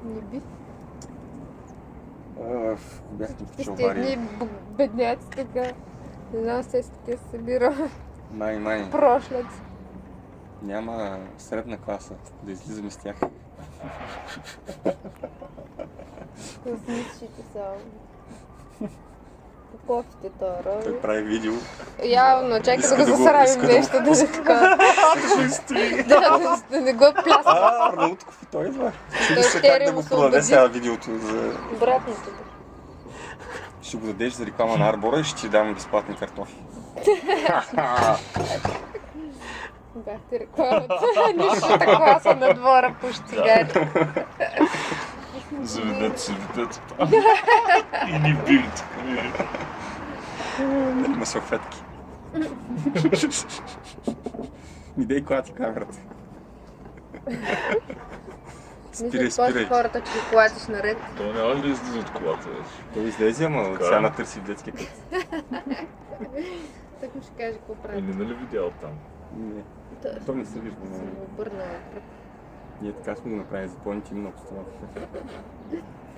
Не би. Бяхте по Сте чалбари. едни бедняци така. Не знам, се се събира. Май. Прошляци. Няма средна класа да излизаме с тях. С нищите само. По кофите това, Той прави видео. Явно, чакай Иска да го да го- засрамим иска да го нещо, да не така. Да не го плясва. Арнаутков и той идва. Чуди Той се ще как да го му се продаде убеди. сега видеото. Обратното. Ще го дадеш за реклама на Арбора и ще ти дам безплатни картофи. Бяхте рекламата. Нищата класа на двора пуши цигари. Заведат се видят. И ни биват. Има салфетки. Ми дай клати камерата. Спирай. После хората, че ги клатиш наред. То няма ли да излиза от колата вече? Той излезе, ама Така. сега натърси в детския кът. Так му ще каже какво прави. Или нали видял там? Не, то не се вижда. Съм го обърнала. Ние така сме го направили за по-интимна обстановка.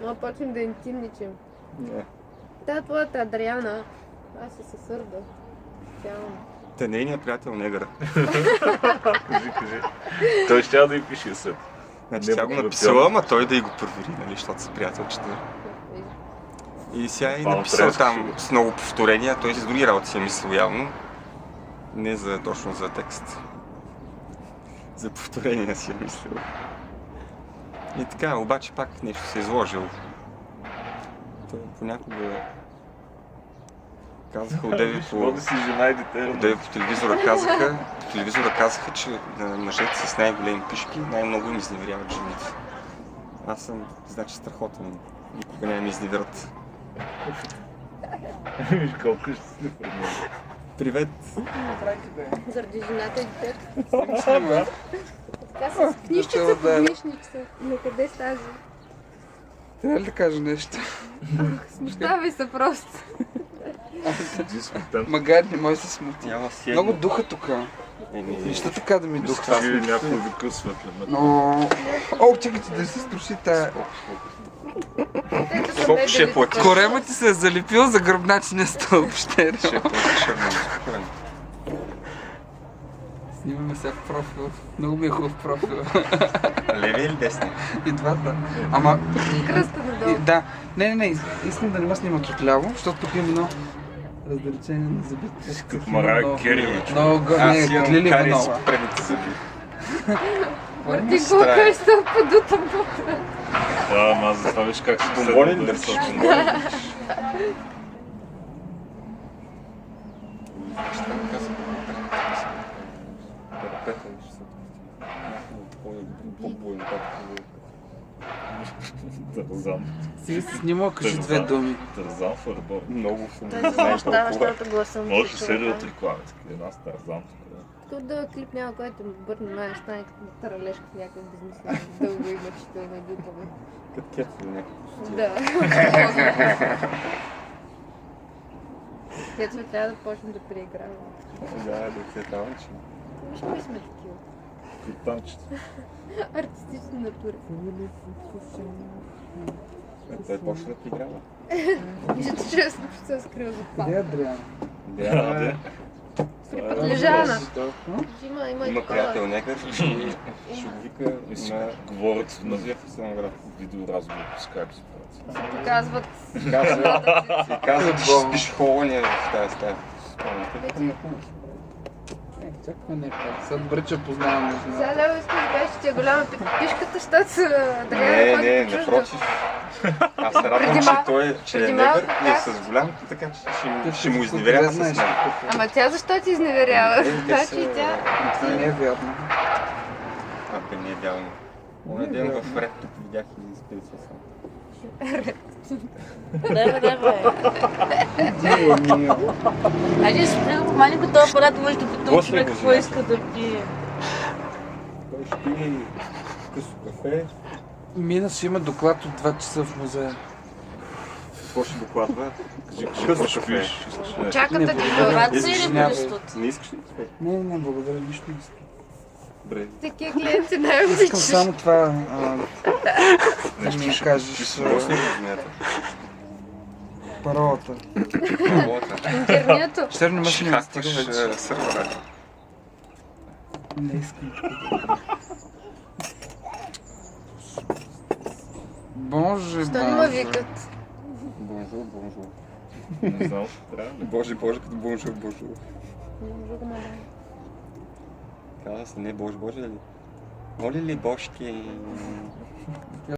Но почнем да интимничим. Не. Та твоята Адриана, аз се сърда. Специално. Та нейният приятел негър. Кажи. Той ще да и пише след. Значи Не, тя го бе, написала, ама той да и го провери, нали, защото са приятелчета. И сега е Само написал трябва да там се с много повторения, той с други работи си е мислил явно. Не точно за текст. За повторения си е мислил. И така, обаче пак нещо се е изложил. Той понякога казаха отдеве Води си жена и дете. по телевизора казаха, че мъжете с най-големи пишки най-много им изневеряват жените. Аз съм, значи, страхотен. Никога няма ми изневерят. Виж колко ще си не предмога. Привет! Заради жената и детето. Така с книжчица по книжница. Накъде с тази? Трябва ли да кажа нещо? Смущавай се просто. Дискутант. Магар не може да се смути. Няма си Много духа тук. Нищо така да ми духа. Мисля, че някой вика светлина. Но... О, чакайте да се струши тая. Колко ще е платиш? Корема ти се е залепил за гръбначния стълб, ще Ще е платиш, спокойно. Снимаме сега в профил. Много ми е хубав профил. Леви или десни? И двата. Ама... Кръста надолу. Да. Не. Искам да не ме снимат отляво, защото тук има едно раздалечение на зъбите. Като Марая Керри. Много Аз не, имам Лили кариес Иванова. по предните зъби. Мърти колко е стъл подута буква. Да, ама аз затова виж как се Бомбони ли да държиш? Тързан. Сега се снимал, кажи две думи. Тързан в Арбор. Много съм. Той се смущава, защото гласа му Може се серия чува. от реклами. Една с Тързан. Тук да клип няма, който му бърне май, стане като таралежка в някакъв бизнес. Дълго и мъчително и глупаво. Като кеф или някакво. Да. Кетва трябва да почнем да преиграваме. Да, да се дава, че... Виж, кои сме такива. Криптанчета. Артистични натури. Той почна да играва. Виждате, че се скрил за Къде е това. Адриана? Да, Лежана. Има и Има такова. приятел някъде, ще го вика И си на... говорят на Назив в Самоград. видеоразговор по скайп си правят. Показват. Казва, че ще спиш в колония в тази стая. Чакай, не, сега добре, че познавам. Сега Лео иска да каже, че ти е голяма пишката, защото са Не, напротив. Аз се радвам, Преди че малко- той че е преди малко негър и е така. с голям, така че ще му изневерява с мен. Ама тя защо ти изневерява? Те Значи са- и тя... Това не е вярно. Бе, не е вярно. Оня ден в ред тук видях и изпил се сам. Айде спри го маленко този апарат, може да питам После човек го какво взема. иска да пие. Той ще пие късо кафе. Мина ще има доклад от 2 часа в музея. Какво ще докладва? Кажи, Късо какво ще кафе. пиеш? Искаш нещо? Чаката Не, ти благодаря. дойдат. Рация или Извинявай. пръстот? Не искаш ли кафе? Не, благодаря, нищо не искам. Добре. Такива клиенти Искам най-обичаш. само това Ти мені кажеш, що Босния размета. парота. Работа. Интернету. Ще не можеш не Хакваш стигувати. сервера. Не искам. Боже, Что ме боже. викат? Бонжур, бонжур. Не знам, трябва ли? Боже, боже, като бонжур, бонжур. Каза се, не боже, боже ли? Моля ли, божки?